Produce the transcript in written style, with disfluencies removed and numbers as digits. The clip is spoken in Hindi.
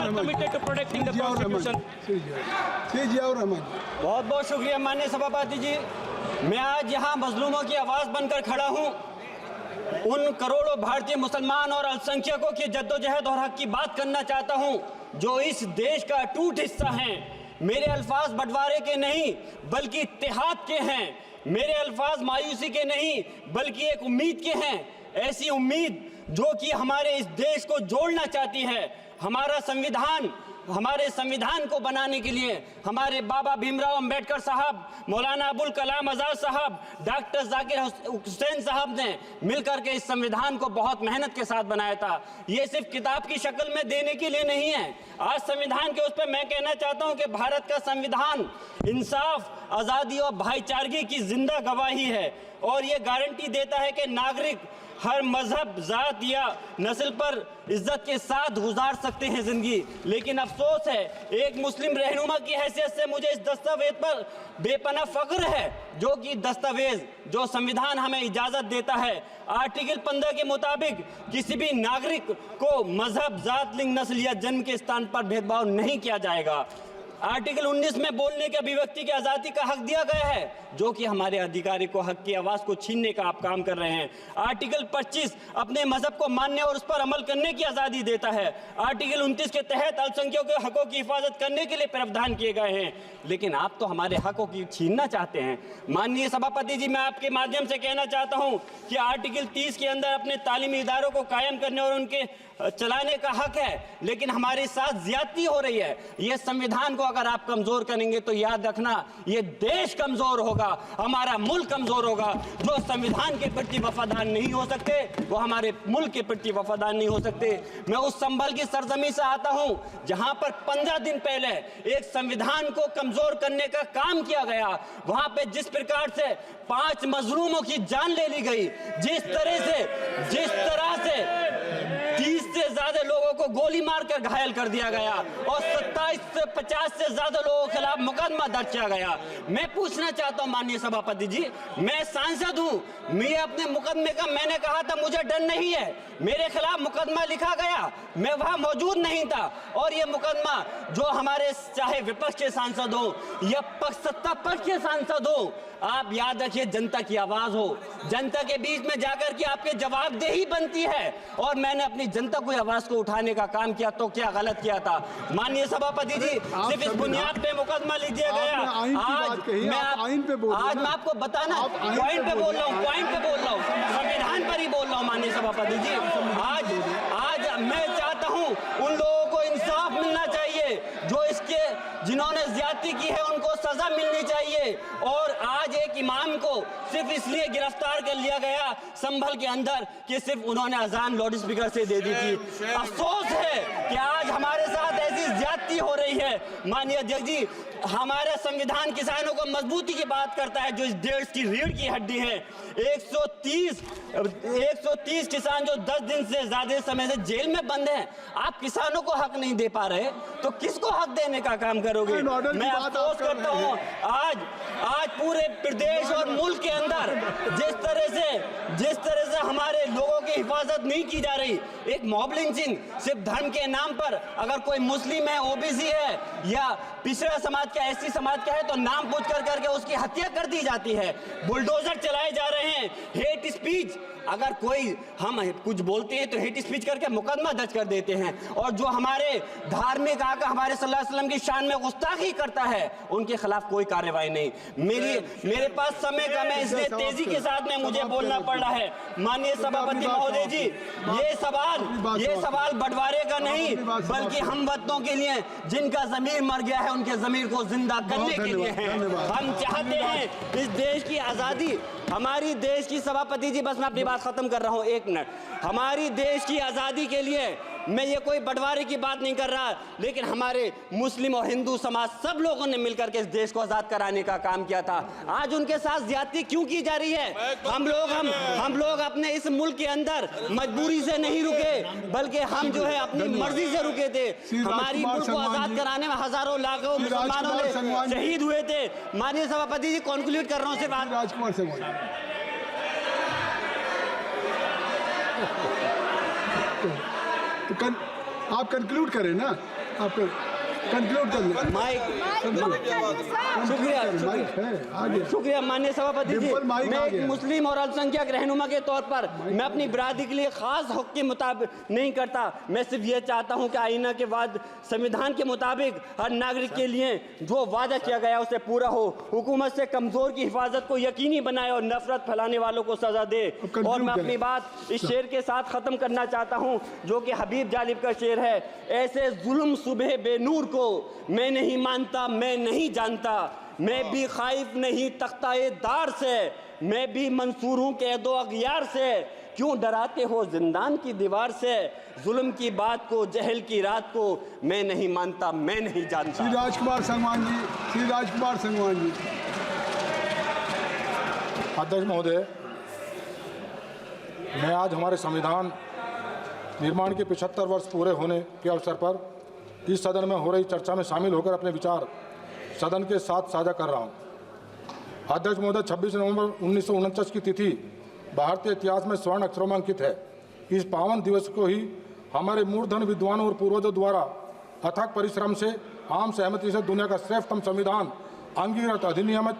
are committed to protecting the Constitution. बहुत बहुत शुक्रिया माननीय सभापति जी। मैं आज यहाँ मजलूमों की आवाज़ बनकर खड़ा हूँ। उन करोड़ों भारतीय मुसलमान और अल्पसंख्यकों की जद्दोजहद और हक की बात करना चाहता हूँ जो इस देश का अटूट हिस्सा हैं। मेरे अल्फाज बंटवारे के नहीं बल्कि इत्तेहाद के हैं। मेरे अल्फाज मायूसी के नहीं बल्कि एक उम्मीद के हैं। ऐसी उम्मीद जो कि हमारे इस देश को जोड़ना चाहती है। हमारे संविधान को बनाने के लिए हमारे बाबा भीमराव अंबेडकर साहब, मौलाना अबुल कलाम आज़ाद साहब, डॉक्टर जाकिर हुसैन साहब ने मिलकर के इस संविधान को बहुत मेहनत के साथ बनाया था। ये सिर्फ किताब की शक्ल में देने के लिए नहीं है। आज संविधान के उस पर मैं कहना चाहता हूं कि भारत का संविधान इंसाफ, आज़ादी और भाईचारगी की जिंदा गवाही है और ये गारंटी देता है कि नागरिक हर मजहब, जात या नस्ल पर इज्जत के साथ गुजार सकते हैं जिंदगी। लेकिन अफसोस है, एक मुस्लिम रहनुमा की हैसियत से मुझे इस दस्तावेज पर बेपनाह फख्र है जो कि दस्तावेज जो संविधान हमें इजाज़त देता है। आर्टिकल 15 के मुताबिक किसी भी नागरिक को मजहब, जात, लिंग, नस्ल या जन्म के स्थान पर भेदभाव नहीं किया जाएगा। आर्टिकल 19 में बोलने के अभिव्यक्ति की आज़ादी का हक दिया गया है जो कि हमारे अधिकारी को हक की आवाज़ को छीनने का आप काम कर रहे हैं। आर्टिकल 25 अपने मजहब को मानने और उस पर अमल करने की आज़ादी देता है। आर्टिकल 29 के तहत अल्पसंख्यकों के हकों की हिफाजत करने के लिए प्रावधान किए गए हैं। लेकिन आप तो हमारे हकों की छीनना चाहते हैं। माननीय सभापति जी, मैं आपके माध्यम से कहना चाहता हूँ कि आर्टिकल 30 के अंदर अपने तालीमी इदारों को कायम करने और उनके चलाने का हक है, लेकिन हमारे साथ ज्यादती हो रही है। ये संविधान को अगर आप कमजोर करेंगे तो याद रखना ये देश कमजोर होगा, हमारा मुल्क कमजोर होगा। जो संविधान के प्रति वफादार नहीं हो सकते वो हमारे मुल्क के प्रति वफादार नहीं हो सकते। मैं उस संभल की सरजमी से आता हूं जहां पर 15 दिन पहले एक संविधान को कमजोर करने का काम किया गया। वहां पे जिस प्रकार से 5 मजलूमों की जान ले ली गई, जिस तरह से 30 से ज्यादा लोगों को गोली मारकर घायल कर दिया गया और 27 से 50 से ज्यादा लोगों के खिलाफ मुकदमा दर्ज किया गया। मैं पूछना चाहता हूं माननीय सभापति जी, मैं सांसद हूं, मैं अपने मुकदमे का मैंने कहा था मुझे डर नहीं है। मेरे खिलाफ मुकदमा लिखा गया, मैं वहां मौजूद नहीं था और ये मुकदमा जो हमारे चाहे विपक्ष के सांसद हो या सत्ता पक्ष के सांसद हो, आप याद रखिए जनता की आवाज हो, जनता के बीच में जाकर के आपके जवाबदेही बनती है। और मैंने अपनी जनता को आवाज को उठाने का काम किया तो क्या गलत किया था? माननीय सभापति जी, सिर्फ इस बुनियाद पे मुकदमा लिख दिया गया। आज मैं आपको बताना पॉइंट पे बोल रहा हूँ, संविधान पर ही बोल रहा हूँ माननीय सभापति जी। आज मैं चाहता हूँ उन लोगों को इंसाफ मिलना चाहिए जो जिन्होंने ज्यादती की है, उनको सजा मिलनी चाहिए। और आज एक इमाम को सिर्फ इसलिए गिरफ्तार कर लिया गया संभल के अंदर कि सिर्फ उन्होंने अजान लाउड स्पीकर से दे दी थी। अफसोस है कि आज हमारे साथ ऐसी ज्यादती हो रही है। माननीय अध्यक्ष जी, हमारा संविधान किसानों को मजबूती की बात करता है जो इस देश की रीढ़ की हड्डी है। 130 किसान जो 10 दिन से ज्यादा समय से जेल में बंद हैं, आप किसानों को हक नहीं दे पा रहे तो किसको हक देने का काम करोगे? मैं अफसोस करता हूँ आज पूरे प्रदेश और मुल्क के अंदर जिस तरह से हमारे लोगों की हिफाजत नहीं की जा रही। एक मॉब लिंचिंग सिर्फ धर्म के नाम पर, अगर कोई मुस्लिम है, ओबीसी है या पिछड़ा समाज का, एससी समाज का है तो नाम पूछ करके उसकी हत्या कर दी जाती है। बुलडोजर चलाए जा रहे हैं। हेट स्पीच, अगर कोई हम कुछ बोलते हैं तो हेट स्पीच करके मुकदमा दर्ज कर देते हैं। और जो हमारे धार्मिक आका हमारे सल्लल्लाहु अलैहि वसल्लम की शान में गुस्ताखी करता है उनके खिलाफ कोई कार्रवाई नहीं। मेरे पास समय कम है इसलिए तेजी के साथ में मुझे बोलना पड़ रहा है। माननीय सभापति महोदय जी, ये सवाल बंटवारे का नहीं बल्कि हम वतनों के लिए जिनका जमीर मर गया है उनके जमीर को जिंदा करने के लिए है। हम चाहते हैं इस देश की आजादी, हमारी देश की सभापति जी, बस मैं अपनी बात खत्म कर रहा हूं, 1 मिनट। हमारी देश की आजादी के लिए मैं ये कोई बंटवारे की बात नहीं कर रहा, लेकिन हमारे मुस्लिम और हिंदू समाज सब लोगों ने मिलकर के इस देश को आजाद कराने का काम किया था। आज उनके साथ ज्यादती क्यों की जा रही है? हम लोग अपने इस मुल्क के अंदर मजबूरी से नहीं रुके बल्कि हम जो है अपनी मर्जी से रुके थे। हमारी मुल्क को आजाद कराने में हजारों लाखों मुसलमानों ने शहीद हुए थे। माननीय सभापति जी, कॉन्क्लूड कर रहा हूँ सिर्फ राजकुमार से तो आप कंक्लूड करें ना। आप कंक्लूड कर लें। माइक शुक्रिया शुक्रिया माननीय सभापति जी। डिम्पल, माइक मैं आ एक गया। मुस्लिम और अल्पसंख्यक रहनुमा के तौर पर मैं अपनी बिरादरी के लिए खास हक के मुताबिक नहीं करता। मैं सिर्फ ये चाहता हूं कि आईना के बाद संविधान के मुताबिक हर नागरिक के लिए जो वादा किया गया उसे पूरा हो, हुकूमत से कमजोर की हिफाजत को यकीनी बनाए और नफरत फैलाने वालों को सजा दे। और मैं अपनी बात इस शेर के साथ खत्म करना चाहता हूं जो कि हबीब जालिब का शेर है। ऐसे जुल्म सुबह बेनूर को मैं नहीं मानता, मैं नहीं जानता, मैं भी खाइफ नहीं तख्ताए दार से, मैं भी मंसूर हूं कैदो अगयार से, क्यों डराते हो जिंदान की दीवार से, जुल्म की बात को जहल की रात को मैं नहीं मानता, मैं नहीं जानता। श्री राजकुमार संगवान जी, श्री राजकुमार संगवान जी। अध्यक्ष महोदय, मैं आज हमारे संविधान निर्माण के 75 वर्ष पूरे होने के अवसर पर इस सदन में हो रही चर्चा में शामिल होकर अपने विचार सदन के साथ साझा कर रहा हूं। अध्यक्ष महोदय, 26 नवंबर 1949 की तिथि भारतीय इतिहास में स्वर्ण अक्षरों में अंकित है। इस पावन दिवस को ही हमारे मूर्धन विद्वानों और पूर्वजों द्वारा अथक परिश्रम से आम सहमति से दुनिया का श्रेष्ठतम संविधान अंगीकृत अधिनियमित